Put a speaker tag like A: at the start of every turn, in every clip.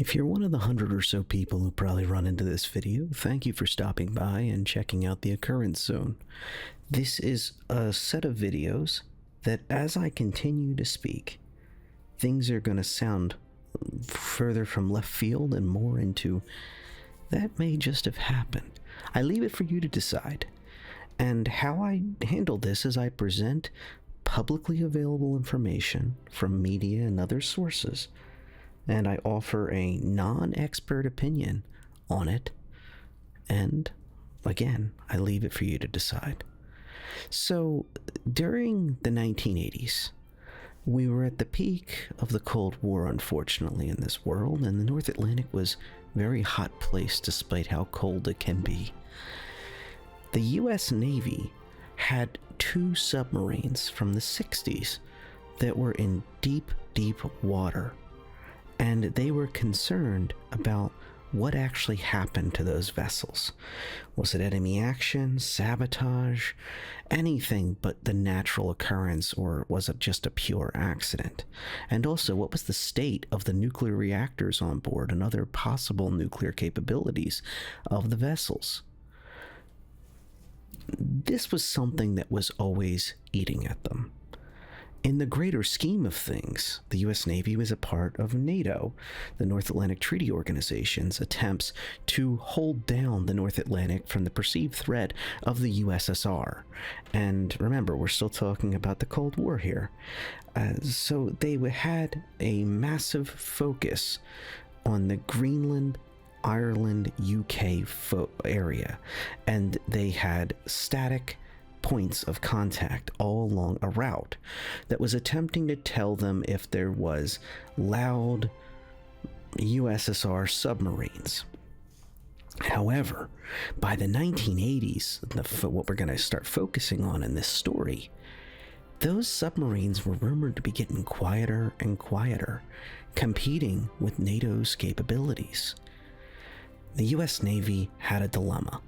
A: If you're one of the 100 or so people who probably run into this video, thank you for stopping by and checking out the occurrence zone. This is a set of videos that, as I continue to speak, things are going to sound further from left field and more into that may just have happened. I leave it for you to decide. And how I handle this is I present publicly available information from media and other sources, and I offer a non-expert opinion on it, and again, I leave it for you to decide. So, during the 1980s, we were at the peak of the Cold War, unfortunately, in this world, and the North Atlantic was a very hot place despite how cold it can be. The U.S. Navy had two submarines from the 60s that were in deep, deep water, and they were concerned about what actually happened to those vessels. Was it enemy action, sabotage, anything but the natural occurrence, or was it just a pure accident? And also, what was the state of the nuclear reactors on board and other possible nuclear capabilities of the vessels? This was something that was always eating at them. In the greater scheme of things, the U.S. Navy was a part of NATO, the North Atlantic Treaty Organization's attempts to hold down the North Atlantic from the perceived threat of the USSR. And remember, we're still talking about the Cold War here. So they had a massive focus on the Greenland, Ireland, UK area, and they had static points of contact all along a route that was attempting to tell them if there was loud USSR submarines. However, by the 1980s, what we're going to start focusing on in this story, those submarines were rumored to be getting quieter and quieter, competing with NATO's capabilities. The US Navy had a dilemma.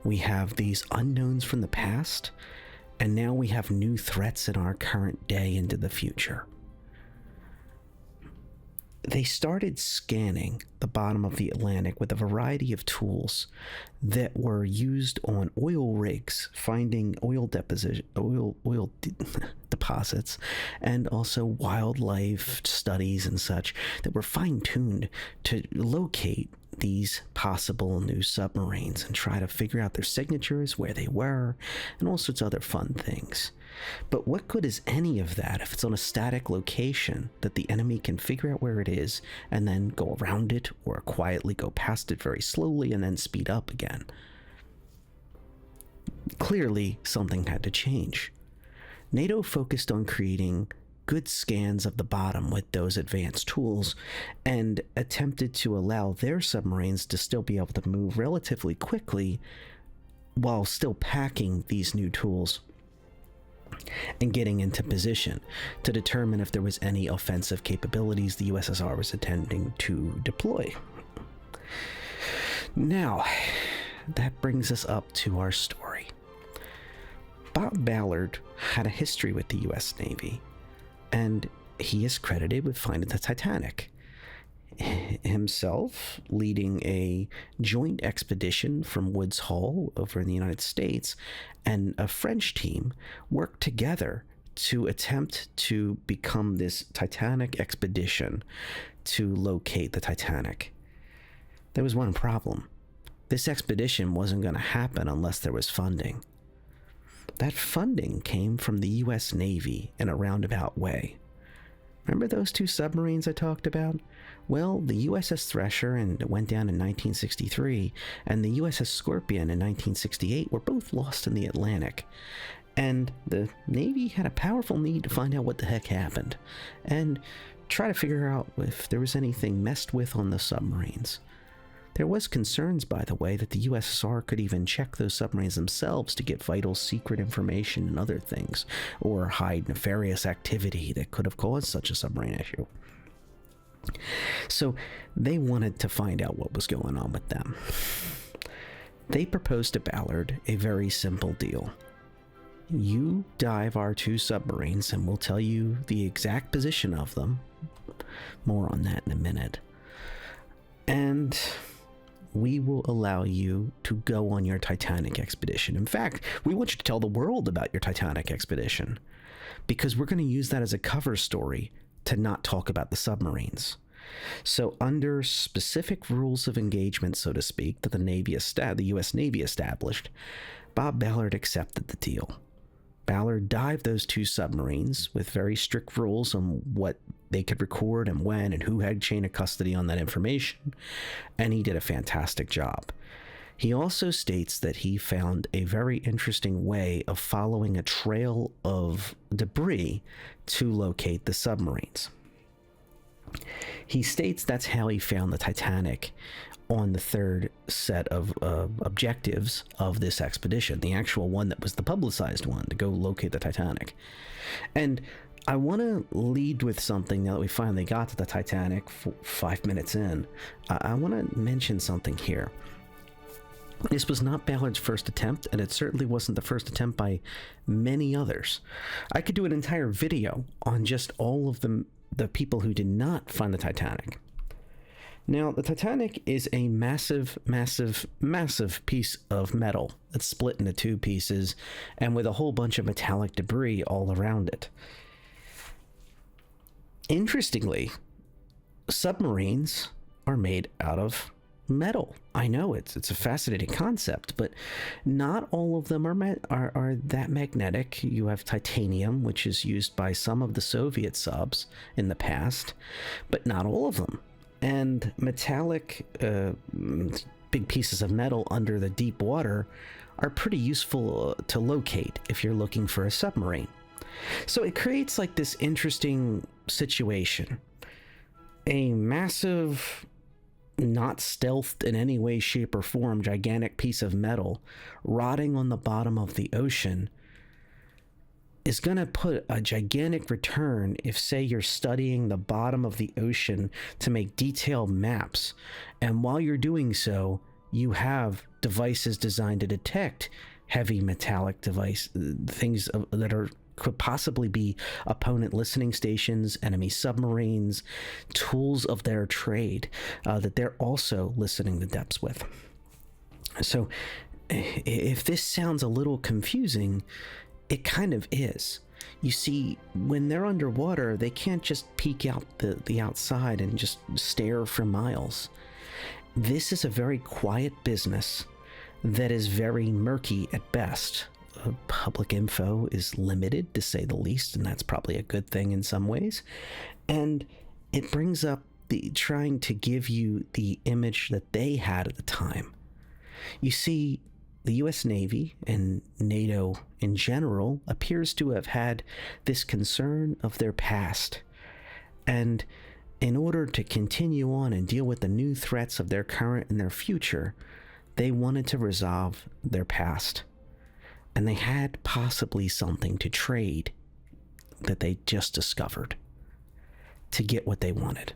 A: We have these unknowns from the past, and now we have new threats in our current day into the future. They started scanning the bottom of the Atlantic with a variety of tools that were used on oil rigs, finding oil deposits, and also wildlife studies and such that were fine-tuned to locate these possible new submarines and try to figure out their signatures, where they were, and all sorts of other fun things. But what good is any of that if it's on a static location that the enemy can figure out where it is and then go around it, or quietly go past it very slowly and then speed up again? Clearly, something had to change. NATO focused on creating good scans of the bottom with those advanced tools and attempted to allow their submarines to still be able to move relatively quickly while still packing these new tools and getting into position to determine if there was any offensive capabilities the USSR was intending to deploy. Now, that brings us up to our story. Bob Ballard had a history with the US Navy, and he is credited with finding the Titanic, himself leading a joint expedition from Woods Hole over in the United States, and a French team worked together to attempt to become this Titanic expedition to locate the Titanic. There was one problem. This expedition wasn't going to happen unless there was funding. That funding came from the U.S. Navy in a roundabout way. Remember those two submarines I talked about? Well, the USS Thresher went down in 1963, and the USS Scorpion in 1968 were both lost in the Atlantic. And the Navy had a powerful need to find out what the heck happened, and try to figure out if there was anything messed with on the submarines. There was concerns, by the way, that the USSR could even check those submarines themselves to get vital secret information and other things, or hide nefarious activity that could have caused such a submarine issue. So they wanted to find out what was going on with them. They proposed to Ballard a very simple deal. You dive our two submarines and we'll tell you the exact position of them. More on that in a minute. and we will allow you to go on your Titanic expedition. In fact, we want you to tell the world about your Titanic expedition, because we're going to use that as a cover story to not talk about the submarines. So under specific rules of engagement, so to speak, that the U.S. Navy established, Bob Ballard accepted the deal. Ballard dived those 2 submarines with very strict rules on what they could record and when and who had chain of custody on that information, and he did a fantastic job. He also states that he found a very interesting way of following a trail of debris to locate the submarines. He states that's how he found the Titanic on the 3rd set of objectives of this expedition, the actual one that was the publicized one, to go locate the Titanic. And I want to lead with something now that we finally got to the Titanic 5 minutes in. I want to mention something here. This was not Ballard's first attempt, and it certainly wasn't the first attempt by many others. I could do an entire video on just all of the people who did not find the Titanic. Now, the Titanic is a massive, massive, massive piece of metal that's split into 2 pieces and with a whole bunch of metallic debris all around it. Interestingly, submarines are made out of metal. I know it's a fascinating concept, but not all of them are that magnetic. You have titanium, which is used by some of the Soviet subs in the past, but not all of them. And metallic big pieces of metal under the deep water are pretty useful to locate if you're looking for a submarine. So it creates like this interesting situation. A massive, not stealthed in any way, shape, or form, gigantic piece of metal rotting on the bottom of the ocean is going to put a gigantic return if, say, you're studying the bottom of the ocean to make detailed maps, and while you're doing so, you have devices designed to detect heavy metallic things that could possibly be opponent listening stations, enemy submarines, tools of their trade that they're also listening to depths with. So if this sounds a little confusing, it kind of is. You see, when they're underwater, they can't just peek out the outside and just stare for miles. This is a very quiet business that is very murky at best. Public info is limited, to say the least, and that's probably a good thing in some ways. And it brings up trying to give you the image that they had at the time. You see, the U.S. Navy and NATO in general appears to have had this concern of their past. And in order to continue on and deal with the new threats of their current and their future, they wanted to resolve their past. And they had possibly something to trade that they just discovered to get what they wanted.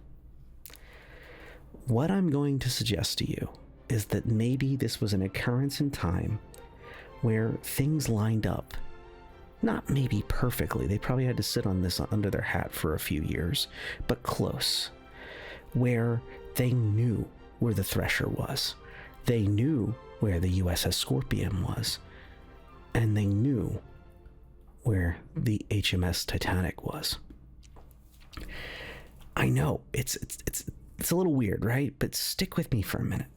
A: What I'm going to suggest to you is that maybe this was an occurrence in time where things lined up. Not maybe perfectly, they probably had to sit on this under their hat for a few years, but close, where they knew where the Thresher was. They knew where the USS Scorpion was. And they knew where the HMS Titanic was. I know, it's a little weird, right? But stick with me for a minute.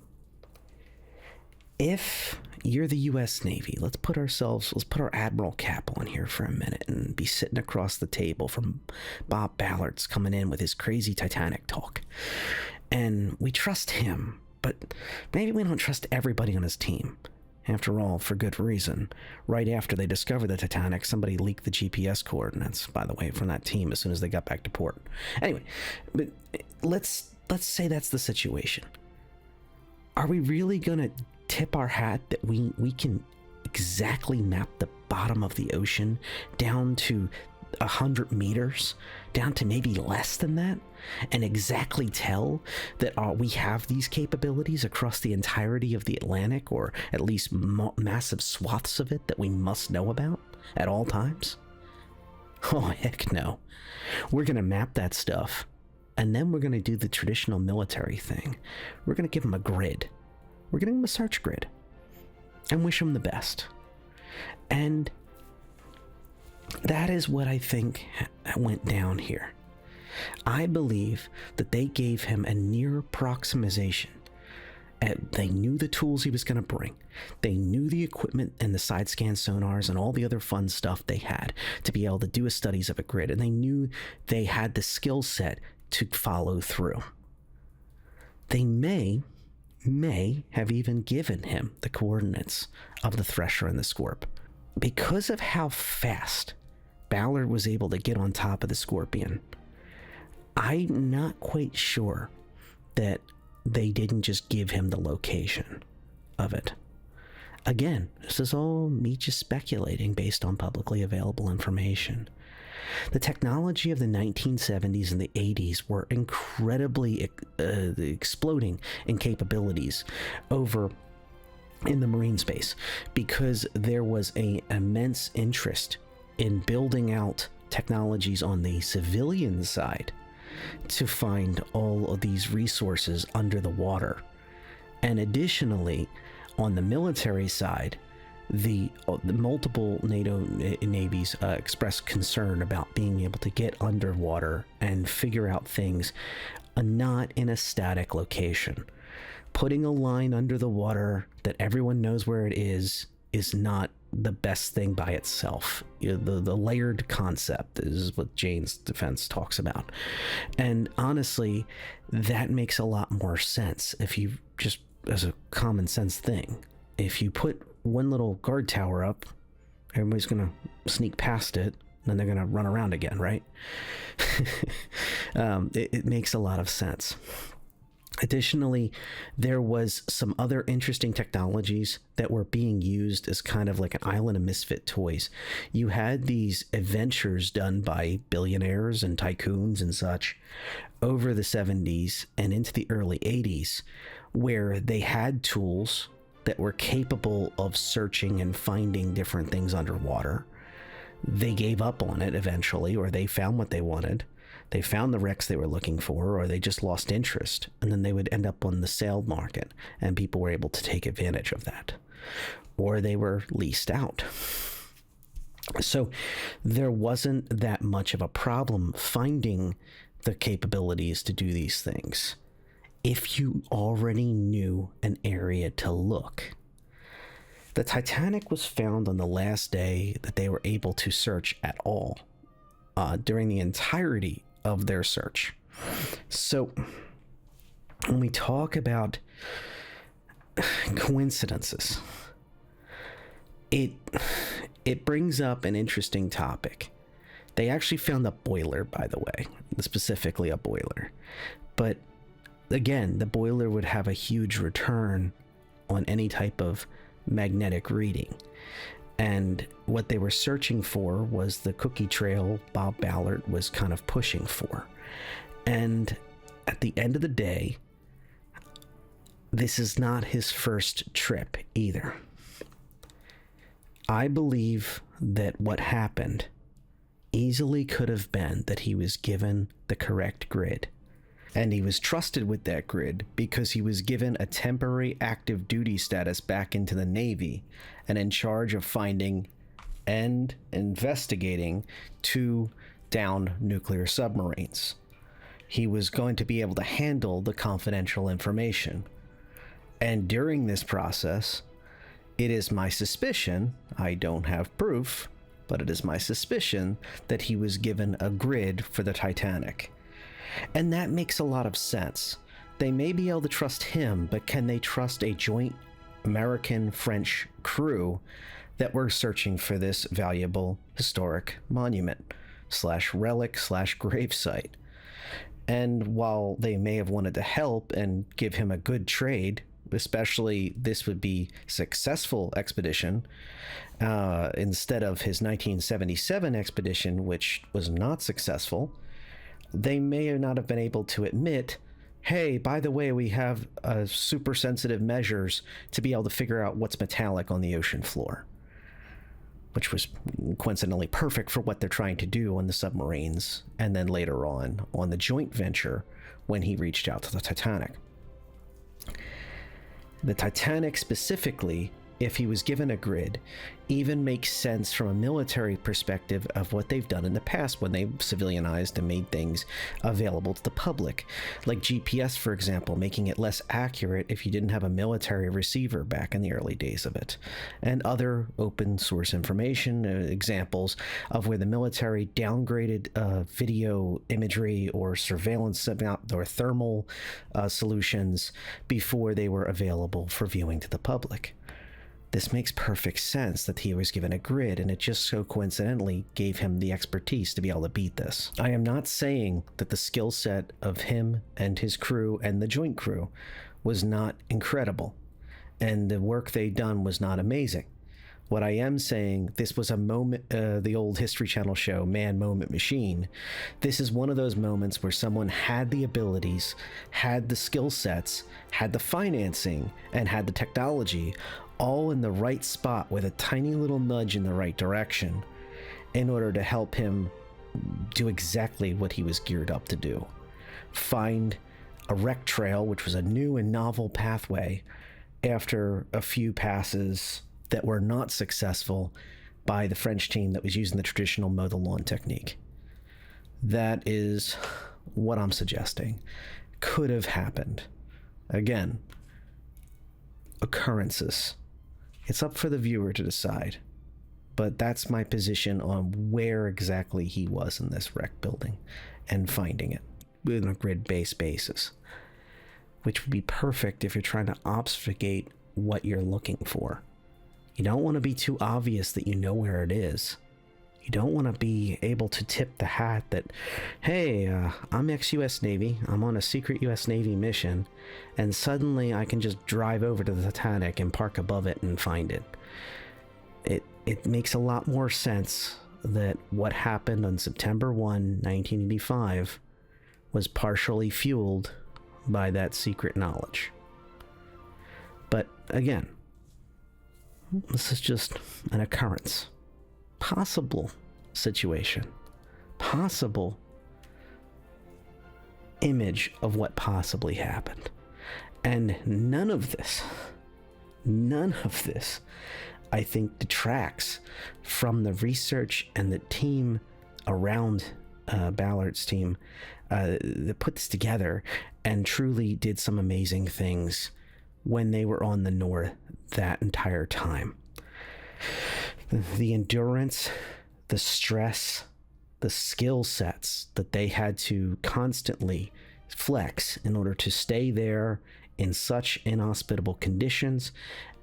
A: If you're the U.S. Navy, let's put our admiral cap on here for a minute and be sitting across the table from Bob Ballard's coming in with his crazy Titanic talk. And we trust him, but maybe we don't trust everybody on his team. After all, for good reason. Right after they discovered the Titanic, somebody leaked the GPS coordinates, by the way, from that team as soon as they got back to port. Anyway, but let's say that's the situation. Are we really going to tip our hat that we can exactly map the bottom of the ocean down to 100 meters, down to maybe less than that, and exactly tell that we have these capabilities across the entirety of the Atlantic, or at least massive swaths of it that we must know about at all times? Oh, heck no. We're going to map that stuff And then we're going to do the traditional military thing. We're going to give him a grid. We're giving him a search grid. And wish him the best. And that is what I think went down here. I believe that they gave him a near approximation. They knew the tools he was going to bring. They knew the equipment and the side scan sonars and all the other fun stuff they had to be able to do a studies of a grid. And they knew they had the skill set to follow through. They may have even given him the coordinates of the Thresher and the Scorp. Because of how fast Ballard was able to get on top of the Scorpion, I'm not quite sure that they didn't just give him the location of it. Again, this is all me just speculating based on publicly available information. The technology of the 1970s and the 80s were incredibly exploding in capabilities over in the marine space because there was an immense interest in building out technologies on the civilian side to find all of these resources under the water. And additionally, on the military side, the multiple NATO navies expressed concern about being able to get underwater and figure out things not in a static location. Putting a line under the water that everyone knows where it is not the best thing by itself. The layered concept is what Jane's defense talks about. And honestly, that makes a lot more sense if you just, as a common sense thing, if you put one little guard tower up, everybody's going to sneak past it, and then they're going to run around again, right? It makes a lot of sense. Additionally, there was some other interesting technologies that were being used as kind of like an island of misfit toys. You had these adventures done by billionaires and tycoons and such over the 70s and into the early 80s, where they had tools that were capable of searching and finding different things underwater. They gave up on it eventually, or they found what they wanted. They found the wrecks they were looking for, or they just lost interest, and then they would end up on the sale market, and people were able to take advantage of that. Or they were leased out. So there wasn't that much of a problem finding the capabilities to do these things if you already knew an area to look. The Titanic was found on the last day that they were able to search at all, during the entirety of their search. So when we talk about coincidences, it brings up an interesting topic. They actually found a boiler, by the way, specifically a boiler. But again, the boiler would have a huge return on any type of magnetic reading. And what they were searching for was the cookie trail Bob Ballard was kind of pushing for. And at the end of the day, this is not his first trip either. I believe that what happened easily could have been that he was given the correct grid. And he was trusted with that grid because he was given a temporary active duty status back into the Navy and in charge of finding and investigating 2 downed nuclear submarines. He was going to be able to handle the confidential information. And during this process, it is my suspicion, I don't have proof, but it is my suspicion that he was given a grid for the Titanic. And that makes a lot of sense. They may be able to trust him, but can they trust a joint American-French crew that were searching for this valuable historic monument / relic / gravesite? And while they may have wanted to help and give him a good trade, especially this would be successful expedition, instead of his 1977 expedition, which was not successful, they may not have been able to admit, hey, by the way, we have super sensitive measures to be able to figure out what's metallic on the ocean floor. which was coincidentally perfect for what they're trying to do on the submarines, and then later on the joint venture when he reached out to the Titanic. The Titanic specifically, if he was given a grid, even makes sense from a military perspective of what they've done in the past when they've civilianized and made things available to the public. Like GPS, for example, making it less accurate if you didn't have a military receiver back in the early days of it. And other open source information, examples of where the military downgraded video imagery or surveillance or thermal solutions before they were available for viewing to the public. This makes perfect sense that he was given a grid, and it just so coincidentally gave him the expertise to be able to beat this. I am not saying that the skill set of him and his crew and the joint crew was not incredible, and the work they'd done was not amazing. What I am saying, this was a moment, the old History Channel show, Man, Moment, Machine. This is one of those moments where someone had the abilities, had the skill sets, had the financing, and had the technology, all in the right spot with a tiny little nudge in the right direction in order to help him do exactly what he was geared up to do. Find a wreck trail, which was a new and novel pathway after a few passes that were not successful by the French team that was using the traditional mow the lawn technique. That is what I'm suggesting could have happened. Again, occurrences. It's up for the viewer to decide, but that's my position on where exactly he was in this wreck building and finding it on a grid-based basis, which would be perfect if you're trying to obfuscate what you're looking for. You don't want to be too obvious that you know where it is. You don't want to be able to tip the hat that, hey, I'm ex-US Navy, I'm on a secret US Navy mission, and suddenly I can just drive over to the Titanic and park above it and find it. It makes a lot more sense that what happened on September 1, 1985 was partially fueled by that secret knowledge. But again, this is just an occurrence. Possible situation, possible image of what possibly happened. And none of this, I think, detracts from the research and the team around Ballard's team that put this together and truly did some amazing things when they were on the North that entire time. The endurance, the stress, the skill sets that they had to constantly flex in order to stay there in such inhospitable conditions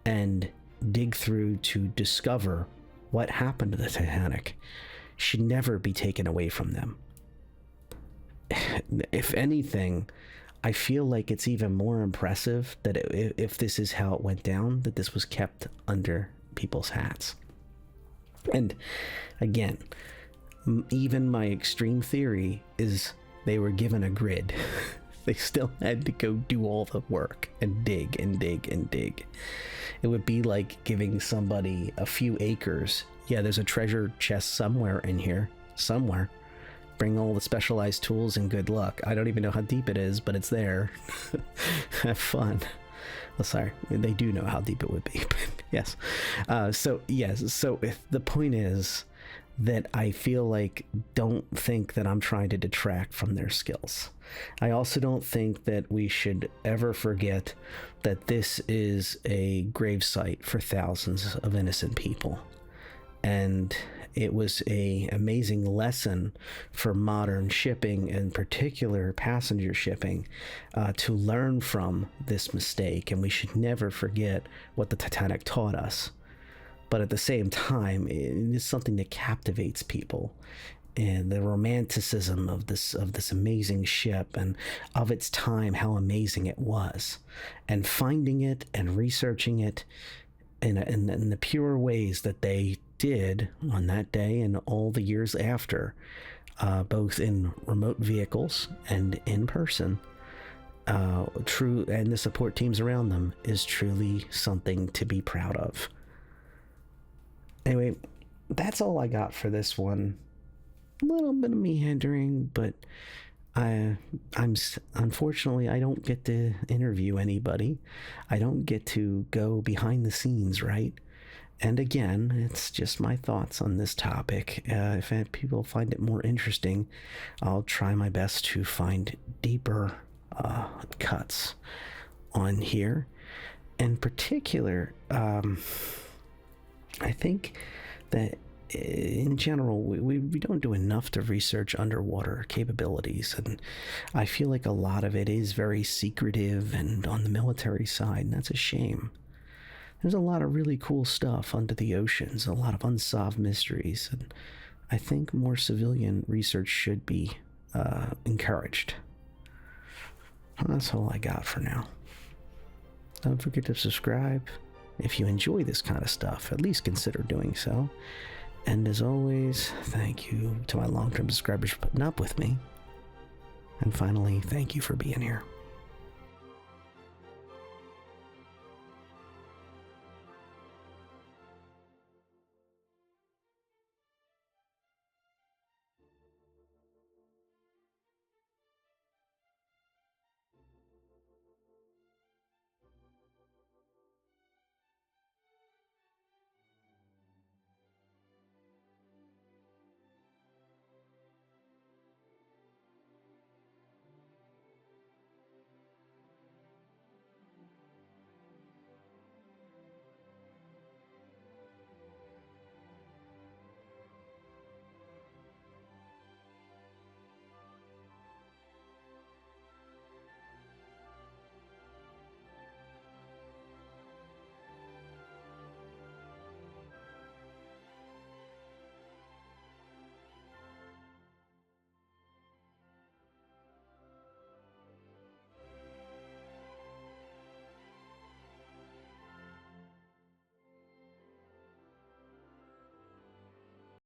A: and dig through to discover what happened to the Titanic should never be taken away from them. If anything, I feel like it's even more impressive that if this is how it went down, that this was kept under people's hats. And again, even my extreme theory is they were given a grid. They still had to go do all the work and dig and dig and dig. It would be like giving somebody a few acres. Yeah, there's a treasure chest somewhere in here. Somewhere. Bring all the specialized tools and good luck. I don't even know how deep it is, but it's there. Have fun. Well, sorry, they do know how deep it would be, but yes. So if the point is that I feel like, don't think that I'm trying to detract from their skills. I also don't think that we should ever forget that this is a gravesite for thousands of innocent people. And it was an amazing lesson for modern shipping, in particular passenger shipping, to learn from this mistake. And we should never forget what the Titanic taught us. But at the same time, it is something that captivates people. And the romanticism of this amazing ship and of its time, how amazing it was. And finding it and researching it in the pure ways that they did on that day and all the years after, both in remote vehicles and in person, and the support teams around them, is truly something to be proud of. Anyway, that's all I got for this one. A little bit of meandering, but unfortunately, I don't get to interview anybody. I don't get to go behind the scenes, right? And again, it's just my thoughts on this topic. If people find it more interesting, I'll try my best to find deeper cuts on here. In particular, I think that in general, we don't do enough to research underwater capabilities, and I feel like a lot of it is very secretive and on the military side, and that's a shame. There's a lot of really cool stuff under the oceans, a lot of unsolved mysteries, and I think more civilian research should be encouraged. That's all I got for now. Don't forget to subscribe. If you enjoy this kind of stuff, at least consider doing so. And as always, thank you to my long-term subscribers for putting up with me. And finally, thank you for being here.